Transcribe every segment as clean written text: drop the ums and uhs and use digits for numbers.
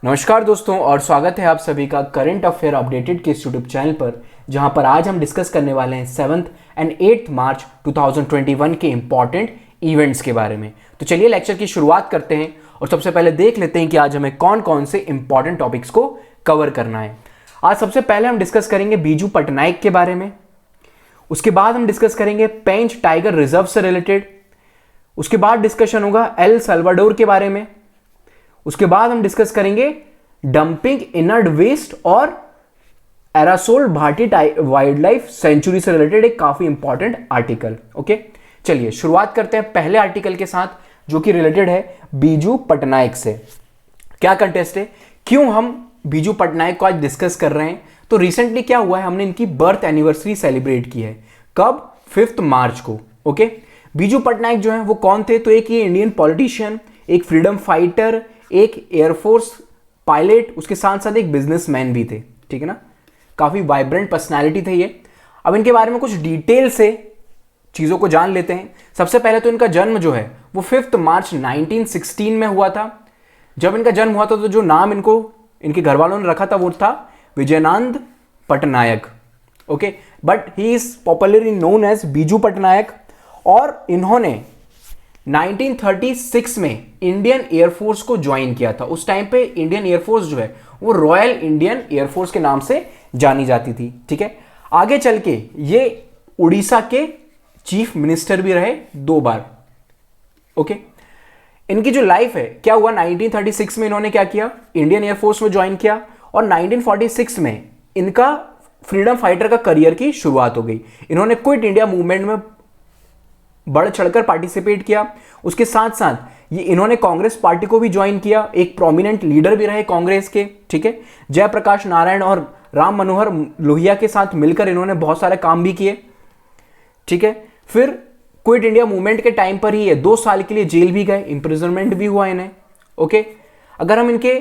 नमस्कार दोस्तों और स्वागत है आप सभी का करंट अफेयर अपडेटेड के इस यूट्यूब चैनल पर, जहां पर आज हम डिस्कस करने वाले हैं 7th एंड 8th मार्च 2021 के इंपॉर्टेंट इवेंट्स के बारे में। तो चलिए लेक्चर की शुरुआत करते हैं और सबसे पहले देख लेते हैं कि आज हमें कौन कौन से इंपॉर्टेंट टॉपिक्स को कवर करना है। आज सबसे पहले हम डिस्कस करेंगे बीजू पटनायक के बारे में, उसके बाद हम डिस्कस करेंगे पेंच टाइगर रिजर्व से रिलेटेड, उसके बाद डिस्कशन होगा एल साल्वाडोर के बारे में, उसके बाद हम डिस्कस करेंगे डंपिंग इनर्ड वेस्ट और एरासोल भाटी वाइल्ड लाइफ सेंचुरी से रिलेटेड एक काफी इंपॉर्टेंट आर्टिकल। ओके, चलिए शुरुआत करते हैं पहले आर्टिकल के साथ, जो कि रिलेटेड है बीजू पटनायक से। क्या कंटेस्ट है, क्यों हम बीजू पटनायक को आज डिस्कस कर रहे हैं? तो रिसेंटली क्या हुआ है, हमने इनकी बर्थ एनिवर्सरी सेलिब्रेट की है। कब? 5 मार्च को। ओके, बीजू पटनायक जो है वो कौन थे? तो एक ये इंडियन पॉलिटिशियन, एक फ्रीडम फाइटर, एक एयरफोर्स पायलट, उसके साथ साथ एक बिजनेसमैन भी थे। ठीक है ना, काफी वाइब्रेंट पर्सनालिटी थे ये। अब इनके बारे में कुछ डिटेल से चीजों को जान लेते हैं। सबसे पहले तो इनका जन्म जो है वो 5 मार्च 1916 में हुआ था। जब इनका जन्म हुआ था तो जो नाम इनको इनके घर वालों ने रखा था वो था Vijayanand Patnaik. Okay, but he is popularly known as Biju Patnaik. और इन्होंने 1936 में इंडियन एयरफोर्स को ज्वाइन किया था। उस टाइम पे इंडियन एयरफोर्स जो है वो रॉयल इंडियन एयरफोर्स के नाम से जानी जाती थी। ठीक है, आगे चल के ये उड़ीसा के चीफ मिनिस्टर भी रहे 2 बार। ओके, इनकी जो लाइफ है, क्या हुआ 1936 में इन्होंने क्या किया, इंडियन एयरफोर्स में ज्वाइन किया और 1946 में इनका फ्रीडम फाइटर का करियर की शुरुआत हो गई। इन्होंने क्विट इंडिया मूवमेंट में बढ़ चढ़कर पार्टिसिपेट किया। उसके साथ साथ ये इन्होंने कांग्रेस पार्टी को भी ज्वाइन किया, एक प्रोमिनेंट लीडर भी रहे कांग्रेस के। ठीक है, जयप्रकाश नारायण और राम मनोहर लोहिया के साथ मिलकर इन्होंने बहुत सारे काम भी किए। ठीक है, फिर क्विट इंडिया मूवमेंट के टाइम पर ही ये 2 साल के लिए जेल भी गए, इंप्रिजनमेंट भी हुआ इन्हें। ओके, अगर हम इनके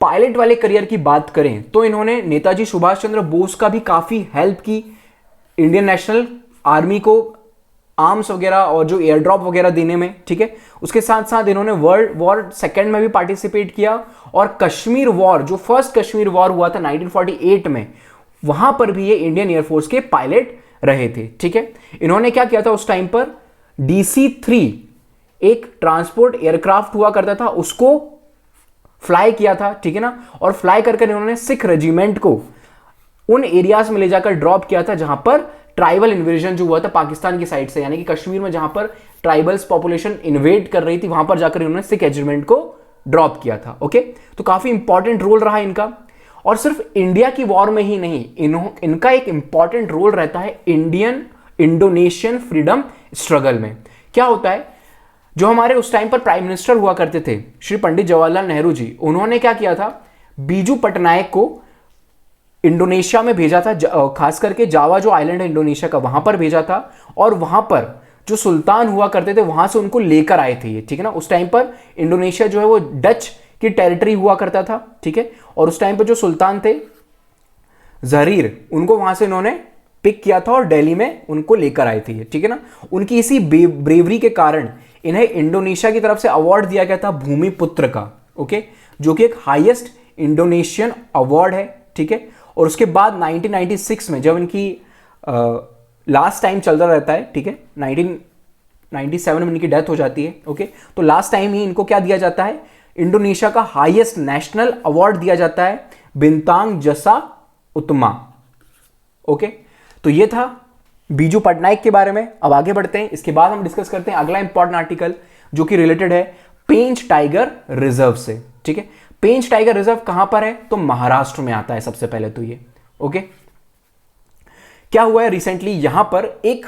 पायलट वाले करियर की बात करें तो इन्होंने नेताजी सुभाष चंद्र बोस का भी काफी हेल्प की, इंडियन नेशनल आर्मी को आर्म्स वगैरह और जो एयर ड्रॉप वगैरह देने में। ठीक है, उसके साथ साथ इन्होंने वर्ल्ड वॉर 2 में भी पार्टिसिपेट किया और कश्मीर वॉर, जो फर्स्ट कश्मीर वॉर हुआ था 1948 में, वहां पर भी ये इंडियन एयरफोर्स के पायलट रहे थे। ठीक है, इन्होंने क्या किया था उस टाइम पर, DC-3 एक ट्रांसपोर्ट एयरक्राफ्ट हुआ करता था, उसको फ्लाई किया था। ठीक है ना, और फ्लाई कर इन्होंने सिख रेजिमेंट को उन एरियाज में ले जाकर ड्रॉप किया था जहां पर ट्राइबल इन्वेजन जो हुआ था पाकिस्तान की साइड से, यानी कि कश्मीर में जहां पर ट्राइबल्स पॉपुलेशन इन्वेड कर रही थी, वहां पर जाकर इन्होंने सिख रेजिमेंट को ड्रॉप किया था। ओके, तो काफी इंपॉर्टेंट रोल रहा इनका। और सिर्फ इंडिया की वॉर में ही नहीं, इनका एक इंपॉर्टेंट रोल रहता है इंडियन इंडोनेशियन फ्रीडम स्ट्रगल में। क्या होता है, जो हमारे उस टाइम पर प्राइम मिनिस्टर हुआ करते थे श्री पंडित जवाहरलाल नेहरू जी, उन्होंने क्या किया था, बीजू पटनायक को इंडोनेशिया में भेजा था, खास करके जावा जो आइलैंड है इंडोनेशिया का, वहां पर भेजा था। और वहां पर जो सुल्तान हुआ करते थे वहां से उनको लेकर आए थे ये। ठीक है ना, उस टाइम पर इंडोनेशिया जो है वो डच की टेरिटरी हुआ करता था। ठीक है, और उस टाइम पर जो सुल्तान थे जहीर, उनको वहां से इन्होंने पिक किया था और दिल्ली में उनको लेकर आए थे। ठीक है ना, उनकी इसी ब्रेवरी के कारण इन्हें इंडोनेशिया की तरफ से अवार्ड दिया गया था भूमिपुत्र का। ओके, जो कि एक हाईएस्ट इंडोनेशियन अवार्ड है। ठीक है, और उसके बाद 1996 में जब इनकी लास्ट टाइम चलता रहता है, ठीक है, 1997 में इनकी डेथ हो जाती है। ओके, तो लास्ट टाइम ही इनको क्या दिया जाता है, इंडोनेशिया का हाईएस्ट नेशनल अवार्ड दिया जाता है, बिंतांग जसा उत्तमा। ओके, तो ये था बीजू पटनायक के बारे में। अब आगे बढ़ते हैं, इसके बाद हम डिस्कस करते हैं अगला इंपॉर्टेंट आर्टिकल जो कि रिलेटेड है पेंच टाइगर रिजर्व से। ठीक है, पेंच टाइगर रिजर्व कहां पर है? तो महाराष्ट्र में आता है सबसे पहले तो ये। ओके, क्या हुआ है, रिसेंटली यहां पर एक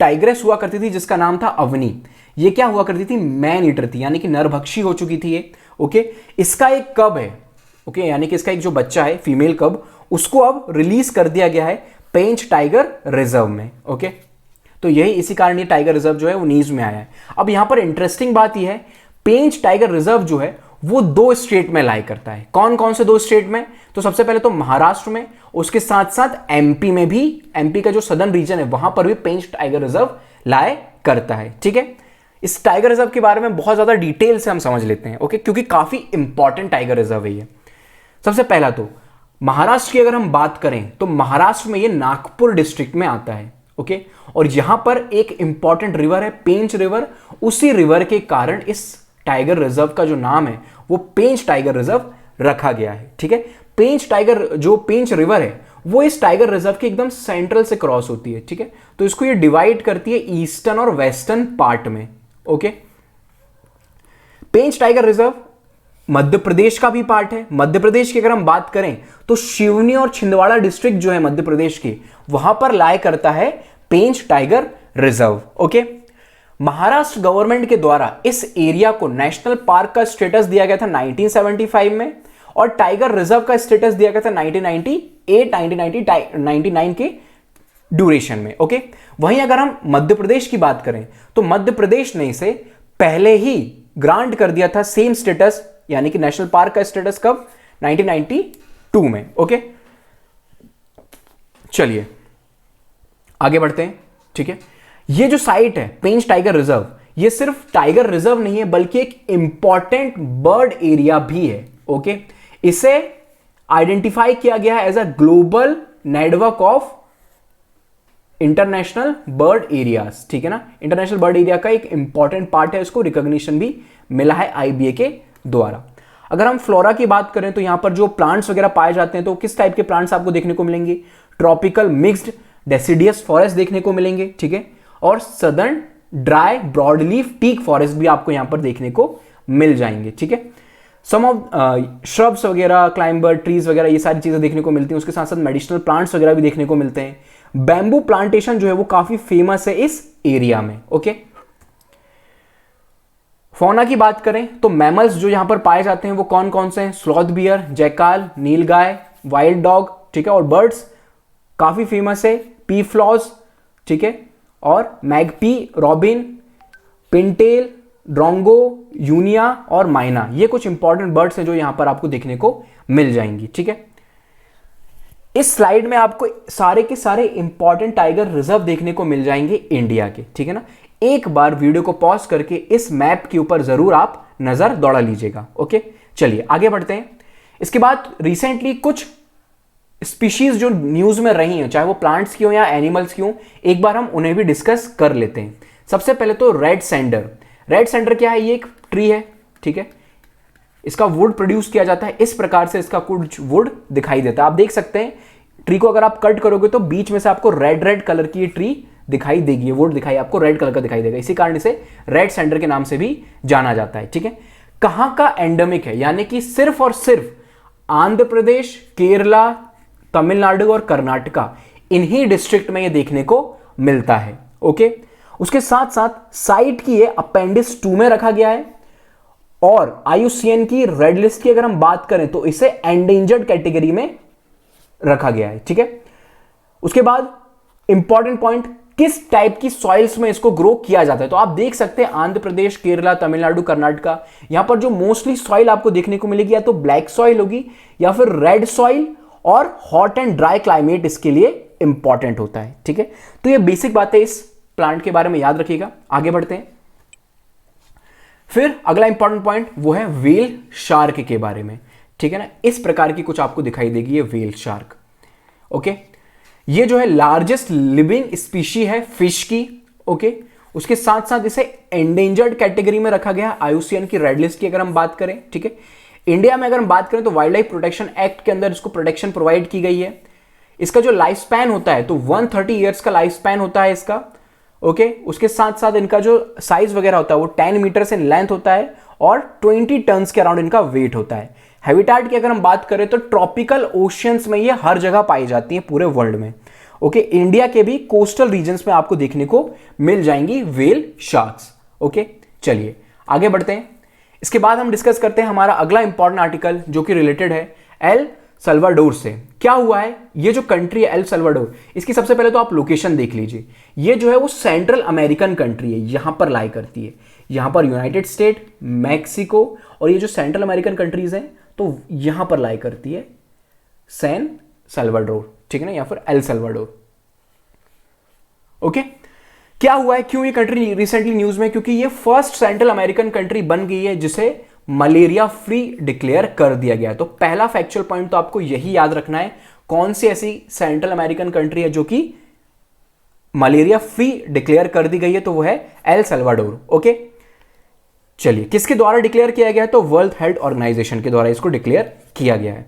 टाइग्रेस हुआ करती थी जिसका नाम था अवनी। ये क्या हुआ करती थी, मैन ईटर थी, यानी कि नरभक्षी हो चुकी थी ये। ओके, इसका एक कब है, ओके, यानी कि इसका एक जो बच्चा है फीमेल कब, उसको अब रिलीज कर दिया गया है पेंच टाइगर रिजर्व में। ओके, तो यही इसी कारण ये टाइगर रिजर्व जो है वो न्यूज में आया है। अब यहां पर इंटरेस्टिंग बात यह है, पेंच टाइगर रिजर्व जो है वो 2 स्टेट में लाई करता है। कौन कौन से 2 स्टेट में? तो सबसे पहले तो महाराष्ट्र में, उसके साथ साथ एमपी में भी, एमपी का जो सदर्न रीजन है वहां पर भी पेंच टाइगर रिजर्व लाए करता है। ठीक है, इस टाइगर रिजर्व के बारे में बहुत ज्यादा डिटेल से हम समझ लेते हैं, ओके, क्योंकि काफी इंपॉर्टेंट टाइगर रिजर्व है ये। सबसे पहला तो महाराष्ट्र की अगर हम बात करें तो महाराष्ट्र में ये नागपुर डिस्ट्रिक्ट में आता है, ओके, और यहां पर एक इंपॉर्टेंट रिवर है पेंच रिवर। उसी रिवर के कारण इस टाइगर रिजर्व का जो नाम है वो पेंच टाइगर रिजर्व रखा गया है, ठीक है। पेंच रिवर है वो इस टाइगर रिजर्व के एकदम सेंट्रल से क्रॉस होती है, ठीक है। तो इसको ये डिवाइड करती है ईस्टर्न और वेस्टर्न पार्ट में, ओके। पेंच टाइगर रिजर्व मध्य प्रदेश का भी पार्ट है। मध्य प्रदेश की अगर हम बात करें तो शिवनी और छिंदवाड़ा डिस्ट्रिक्ट जो है मध्य प्रदेश के, वहां पर लाया करता है Pench tiger reserve, okay. Maharashtra government के द्वारा इस एरिया को नेशनल पार्क का स्टेटस दिया गया था 1975 में, और टाइगर रिजर्व का स्टेटस दिया गया था 1999 के ड्यूरेशन में, ओके। वहीं अगर हम मध्य प्रदेश की बात करें तो मध्य प्रदेश ने इसे पहले ही ग्रांट कर दिया था सेम स्टेटस, यानी कि नेशनल पार्क का स्टेटस कब, 1992 में, ओके। चलिए आगे बढ़ते हैं, ठीक है। ये जो साइट है पेंच टाइगर रिजर्व, ये सिर्फ टाइगर रिजर्व नहीं है बल्कि एक इंपॉर्टेंट बर्ड एरिया भी है, ओके। इसे आइडेंटिफाई किया गया है as a global network of international bird areas, ठीक है ना। इंटरनेशनल बर्ड एरिया का एक इंपॉर्टेंट पार्ट है, इसको रिकॉग्निशन भी मिला है आईबीए के द्वारा। अगर हम फ्लोरा की बात करें तो यहां पर जो प्लांट्स वगैरह पाए जाते हैं तो किस टाइप के प्लांट्स आपको देखने को मिलेंगे, ट्रॉपिकल मिक्स्ड डेसिडियस फॉरेस्ट देखने को मिलेंगे, ठीक है, और southern dry broadleaf teak forest भी आपको यहां पर देखने को मिल जाएंगे, ठीक है। सम ऑफ श्रब्स वगैरह, क्लाइंबर ट्रीज वगैरह, ये सारी चीजें देखने को मिलती हैं। उसके साथ साथ मेडिसिनल प्लांट्स वगैरह भी देखने को मिलते हैं। बैम्बू प्लांटेशन जो है वो काफी फेमस है इस एरिया में, ओके। फौना की बात करें तो मैमल्स जो यहां पर पाए जाते हैं वो कौन कौन से हैं, स्लॉथ बियर, जैकाल, नीलगाय, वाइल्ड डॉग, ठीक है, और बर्ड्स काफी फेमस है, पी फ्लॉज, ठीक है, और मैगपी, रॉबिन, पिनटेल, ड्रोंगो, यूनिया और माइना, ये कुछ इंपॉर्टेंट बर्ड्स हैं जो यहां पर आपको देखने को मिल जाएंगी, ठीक है। इस स्लाइड में आपको सारे के सारे इंपॉर्टेंट टाइगर रिजर्व देखने को मिल जाएंगे इंडिया के, ठीक है ना। एक बार वीडियो को पॉज करके इस मैप के ऊपर जरूर आप नजर दौड़ा लीजिएगा, ओके। चलिए आगे बढ़ते हैं। इसके बाद रिसेंटली कुछ स्पीशीज जो न्यूज में रही हैं, चाहे वो प्लांट्स की हो या एनिमल्स की हो, एक बार हम उन्हें भी डिस्कस कर लेते हैं। सबसे पहले तो रेड सैंडर। रेड सैंडर क्या है, ये एक ट्री है, ठीक है। इसका वुड प्रोड्यूस किया जाता है, इस प्रकार से इसका कुछ वुड दिखाई देता है। आप देख सकते हैं ट्री को अगर आप कट करोगे तो बीच में से आपको रेड रेड कलर की ये ट्री दिखाई देगी, वुड दिखाई आपको रेड कलर का दिखाई देगा, इसी कारण इसे रेड सैंडर के नाम से भी जाना जाता है, ठीक है। कहां का एंडेमिक है, यानी कि सिर्फ और सिर्फ आंध्र प्रदेश, केरला, तमिलनाडु और कर्नाटका, इन्हीं डिस्ट्रिक्ट में ये देखने को मिलता है, ओके। उसके साथ साथ साइट की ये अपेंडिक्स 2 में रखा गया है, और आईयूसीएन की रेड लिस्ट की अगर हम बात करें तो इसे एंडेंजर्ड कैटेगरी में रखा गया है, ठीक है। उसके बाद इंपॉर्टेंट पॉइंट, किस टाइप की सॉइल्स में इसको ग्रो किया जाता है, तो आप देख सकते हैं आंध्र प्रदेश, केरला, तमिलनाडु, कर्नाटका, यहां पर जो मोस्टली सॉइल आपको देखने को मिलेगी या तो ब्लैक सॉइल होगी या फिर रेड सॉइल, और हॉट एंड ड्राई क्लाइमेट इसके लिए इंपॉर्टेंट होता है, ठीक है। तो ये बेसिक बातें इस प्लांट के बारे में याद रखिएगा। आगे बढ़ते हैं। फिर अगला इंपॉर्टेंट पॉइंट वो है व्हेल शार्क के बारे में, ठीक है ना। इस प्रकार की कुछ आपको दिखाई देगी ये व्हेल शार्क, ओके। ये जो है लार्जेस्ट लिविंग स्पीशी है फिश की, ओके। उसके साथ साथ इसे एंडेंजर्ड कैटेगरी में रखा गया आईयूसीएन की रेड लिस्ट की अगर हम बात करें, ठीक है। इंडिया में अगर हम बात करें तो वाइल्ड लाइफ प्रोटेक्शन एक्ट के अंदर इसको प्रोटेक्शन प्रोवाइड की गई है। इसका जो लाइफ स्पैन होता है तो 130 ईयर्स का लाइफ स्पैन होता है इसका, ओके। उसके साथ साथ इनका जो साइज वगैरह होता है वो 10 मीटर्स इन लेंथ होता है और 20 टन्स के अराउंड इनका वेट होता है। हैबिटेट की अगर हम बात करें तो ट्रॉपिकल ओशियंस में ये हर जगह पाई जाती है पूरे वर्ल्ड में, ओके। इंडिया के भी कोस्टल रीजन्स में आपको देखने को मिल जाएंगी व्हेल शार्क्स, ओके। चलिए आगे बढ़ते हैं। इसके बाद हम डिस्कस करते हैं हमारा अगला इंपॉर्टेंट आर्टिकल जो कि रिलेटेड है एल सल्वाडोर से। क्या हुआ है, ये जो कंट्री है एल सल्वाडोर, इसकी सबसे पहले तो आप लोकेशन देख लीजिए। ये जो है वो सेंट्रल अमेरिकन कंट्री है, यहां पर लाई करती है। यहां पर यूनाइटेड स्टेट, मैक्सिको और ये जो सेंट्रल अमेरिकन कंट्रीज हैं तो यहां पर लाई करती है सैन सल्वाडोर, ठीक है ना, या फिर एल सल्वाडोर, ओके। क्या हुआ है, क्यों ये कंट्री रिसेंटली न्यूज में, क्योंकि ये फर्स्ट सेंट्रल अमेरिकन कंट्री बन गई है जिसे मलेरिया फ्री डिक्लेयर कर दिया गया है। तो पहला फैक्चुअल पॉइंट तो आपको यही याद रखना है, कौन सी ऐसी सेंट्रल अमेरिकन कंट्री है जो कि मलेरिया फ्री डिक्लेयर कर दी गई है, तो वो है एल सल्वाडोर। ओके, चलिए किसके द्वारा डिक्लेयर किया गया है, तो वर्ल्ड हेल्थ ऑर्गेनाइजेशन के द्वारा इसको डिक्लेयर किया गया है।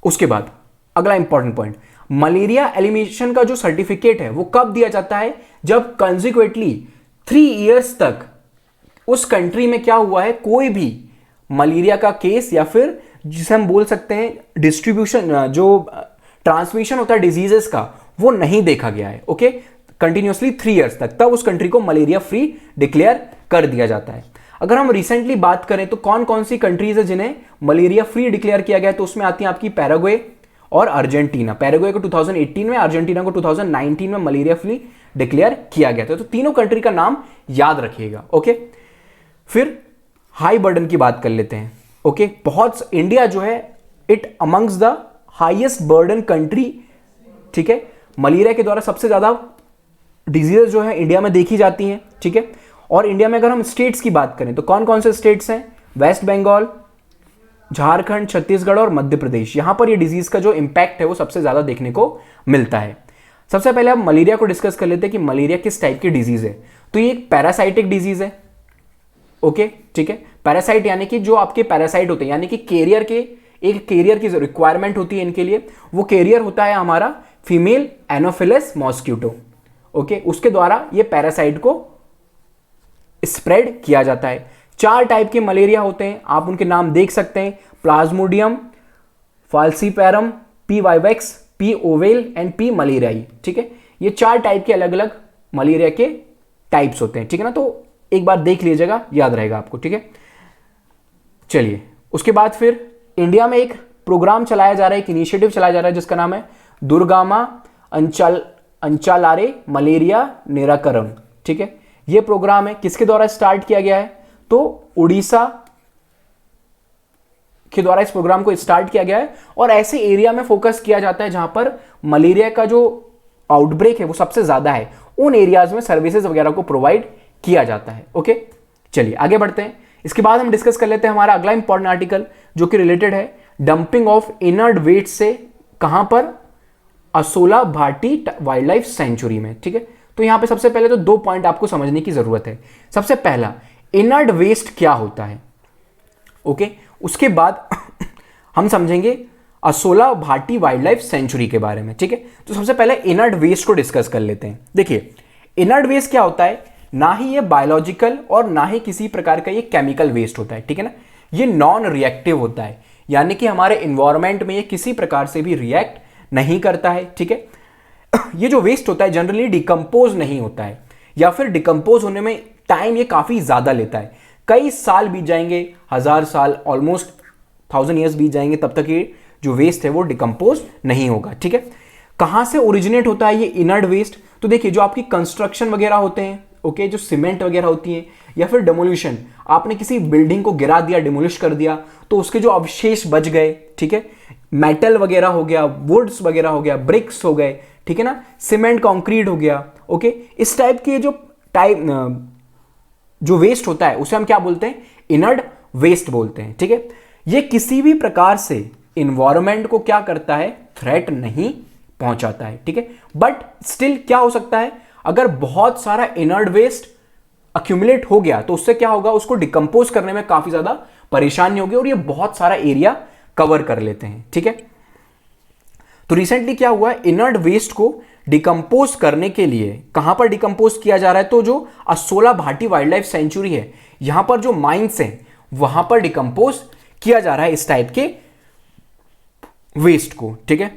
उसके बाद अगला इंपॉर्टेंट पॉइंट, मलेरिया एलिमिनेशन का जो सर्टिफिकेट है वो कब दिया जाता है, जब कंसिक्वेंटली 3 इयर्स तक उस कंट्री में क्या हुआ है, कोई भी मलेरिया का केस या फिर जिसे हम बोल सकते हैं डिस्ट्रीब्यूशन, जो ट्रांसमिशन होता है डिजीजेस का, वो नहीं देखा गया है। ओके, कंटिन्यूसली 3 इयर्स तक, तब उस कंट्री को मलेरिया फ्री डिक्लेयर कर दिया जाता है। अगर हम रिसेंटली बात करें तो कौन कौन सी कंट्रीज है जिन्हें मलेरिया फ्री डिक्लेयर किया गया है, तो उसमें आती है आपकी पैराग्वे और अर्जेंटीना। पैराग्वे को 2018 में, अर्जेंटीना को 2019 में मलेरिया फ्री डिक्लेयर किया गया था। तो तीनों कंट्री का नाम याद रखिएगा। ओके, फिर हाई बर्डन की बात कर लेते हैं। ओके, बहुत इंडिया जो है it amongst the highest burden country, ठीक है, मलेरिया के द्वारा सबसे ज्यादा डिजीज जो है इंडिया में देखी जाती हैं। ठीक है, और इंडिया में अगर हम स्टेट्स की बात करें तो कौन कौन से स्टेट्स हैं, वेस्ट बंगाल, झारखंड, छत्तीसगढ़ और मध्य प्रदेश। यहां पर ये डिजीज का जो इंपैक्ट है वो सबसे ज्यादा देखने को मिलता है। सबसे पहले हम मलेरिया को डिस्कस कर लेते हैं कि मलेरिया किस टाइप की डिजीज है। तो ये एक पैरासाइटिक डिजीज है। ओके, ठीक है, पैरासाइट यानी कि जो आपके पैरासाइट होते हैं, यानी कि कैरियर के, एक कैरियर की रिक्वायरमेंट होती है इनके लिए। वो कैरियर होता है हमारा फीमेल एनोफिलस मॉस्किटो। ओके, उसके द्वारा ये पैरासाइट को स्प्रेड किया जाता है। 4 टाइप के मलेरिया होते हैं, आप उनके नाम देख सकते हैं, plasmodium, falciparum, P vivax, P ovale and P malariae. ठीक है, ये 4 टाइप के अलग अलग मलेरिया के टाइप्स होते हैं। ठीक है ना, तो एक बार देख लीजिएगा, याद रहेगा आपको। ठीक है, चलिए उसके बाद फिर इंडिया में एक प्रोग्राम चलाया जा रहा है, एक इनिशिएटिव चलाया जा रहा है जिसका नाम है दुर्गामा अंचालारे मलेरिया निराकरण। ठीक है, ये प्रोग्राम है, किसके द्वारा स्टार्ट किया गया है, तो उड़ीसा के द्वारा इस प्रोग्राम को स्टार्ट किया गया है। और ऐसे एरिया में फोकस किया जाता है जहां पर मलेरिया का जो आउटब्रेक है वो सबसे ज्यादा है, उन एरियाज में सर्विसेज वगैरह को प्रोवाइड किया जाता है। ओके, चलिए आगे बढ़ते हैं। इसके बाद हम डिस्कस कर लेते हैं हमारा अगला इंपॉर्टेंट आर्टिकल जो कि रिलेटेड है डंपिंग ऑफ इनर्ट वेस्ट से, कहां पर, Asola Bhati wild life sanctuary में। ठीक है, तो यहां पे सबसे पहले तो 2 पॉइंट आपको समझने की जरूरत है। सबसे पहला, इनर्ट वेस्ट क्या होता है। ओके, उसके बाद हम समझेंगे Asola Bhati wild life sanctuary के बारे में। ठीक है, तो सबसे पहले इनर्ट वेस्ट को डिस्कस कर लेते हैं। देखिए, इनर्ट वेस्ट क्या होता है, ना ही ये बायोलॉजिकल और ना ही किसी प्रकार का ये केमिकल वेस्ट होता है। ठीक है ना, ये नॉन रिएक्टिव होता है, यानी कि हमारे इन्वायरमेंट में ये किसी प्रकार से भी रिएक्ट नहीं करता है। ठीक है, ये जो वेस्ट होता है जनरली डिकम्पोज नहीं होता है, या फिर डिकम्पोज होने में टाइम ये काफी ज्यादा लेता है, कई साल बीत जाएंगे, 1000 साल, ऑलमोस्ट 1000 ईयर्स बीत जाएंगे, तब तक ये जो वेस्ट है वो डिकम्पोज नहीं होगा। ठीक है, कहां से ओरिजिनेट होता है ये इनर्ट वेस्ट, तो देखिए जो आपकी कंस्ट्रक्शन वगैरह होते हैं, ओके, जो सीमेंट वगैरह होती है, या फिर डेमोलिशन, आपने किसी बिल्डिंग को गिरा दिया, डिमोलिश कर दिया, तो उसके जो अवशेष बच गए, ठीक है, मेटल वगैरह हो गया, वुड्स वगैरह हो गया, ब्रिक्स हो गए, ठीक है ना, सीमेंट कंक्रीट हो गया। ओके, इस टाइप के जो वेस्ट होता है उसे हम क्या बोलते हैं, इनर्ट वेस्ट बोलते हैं। ठीक है, ये किसी भी प्रकार से इन्वायरमेंट को क्या करता है, थ्रेट नहीं पहुंचाता है। ठीक है, बट स्टिल क्या हो सकता है, अगर बहुत सारा इनर्ट वेस्ट अक्यूमुलेट हो गया तो उससे क्या होगा, उसको डिकम्पोज करने में काफी ज्यादा परेशानी होगी, और ये बहुत सारा एरिया कवर कर लेते हैं। ठीक है, तो रिसेंटली क्या हुआ, इनर्ट वेस्ट को डिकम्पोज करने के लिए कहां पर डिकम्पोज किया जा रहा है, तो जो Asola Bhati wild life sanctuary है, यहां पर जो माइंस हैं वहां पर डिकम्पोज किया जा रहा है इस टाइप के वेस्ट को। ठीक है,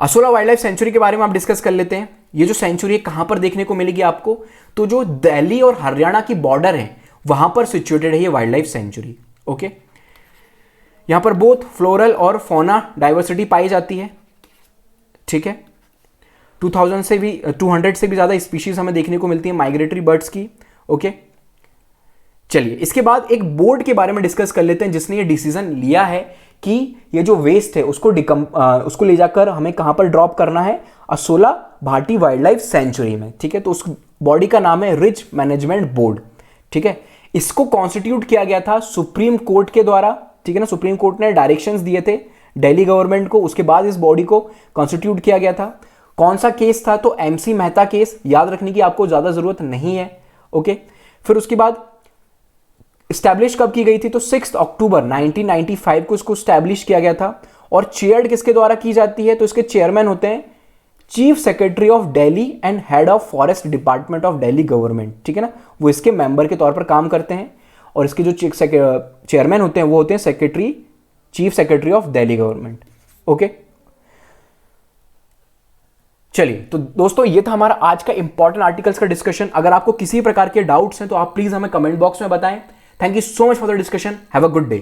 असोला वाइल्ड लाइफ सेंचुरी के बारे में आप डिस्कस कर लेते हैं। ये जो सेंचुरी है कहां पर देखने को मिलेगी आपको, तो जो दिल्ली और हरियाणा की बॉर्डर है वहां पर सिचुएटेड है ये वाइल्ड लाइफ सेंचुरी। ओके, यहां पर बोथ फ्लोरल और फौना डाइवर्सिटी पाई जाती है। ठीक है, 200 से भी ज्यादा स्पीशीज हमें देखने को मिलती है माइग्रेटरी बर्ड्स की। ओके, चलिए इसके बाद एक बोर्ड के बारे में डिस्कस कर लेते हैं जिसने ये डिसीजन लिया है कि ये जो वेस्ट है उसको ले जाकर हमें कहां पर ड्रॉप करना है, Asola Bhati wild life sanctuary में, ठीक है। तो उस बॉडी का नाम है रिज मैनेजमेंट बोर्ड, ठीक है। इसको कॉन्स्टिट्यूट किया गया था सुप्रीम कोर्ट के द्वारा, ठीक है ना। सुप्रीम कोर्ट ने डायरेक्शंस दिए थे दिल्ली गवर्नमेंट को, उसके बाद इस बॉडी को कॉन्स्टिट्यूट किया गया था। कौन सा केस था? तो एमसी मेहता केस, याद रखने की आपको ज्यादा जरूरत नहीं है, ओके। फिर उसके बाद स्टैब्लिश कब की गई थी? तो 6 अक्टूबर 1995 को इसको स्टैब्लिश किया गया था। और चेयर्ड किसके द्वारा की जाती है? तो इसके चेयरमैन होते हैं chief secretary of Delhi and head of forest department of Delhi government, ठीक है ना। वो इसके मेंबर के तौर पर काम करते हैं। और इसके जो चेयरमैन होते हैं वो होते हैं chief secretary of Delhi government, okay. चलिए, तो दोस्तों ये था हमारा आज का इंपॉर्टेंट आर्टिकल्स का डिस्कशन। अगर आपको किसी प्रकार के डाउट्स हैं तो आप प्लीज हमें कमेंट बॉक्स में बताएं। Thank you so much for the discussion. Have a good day.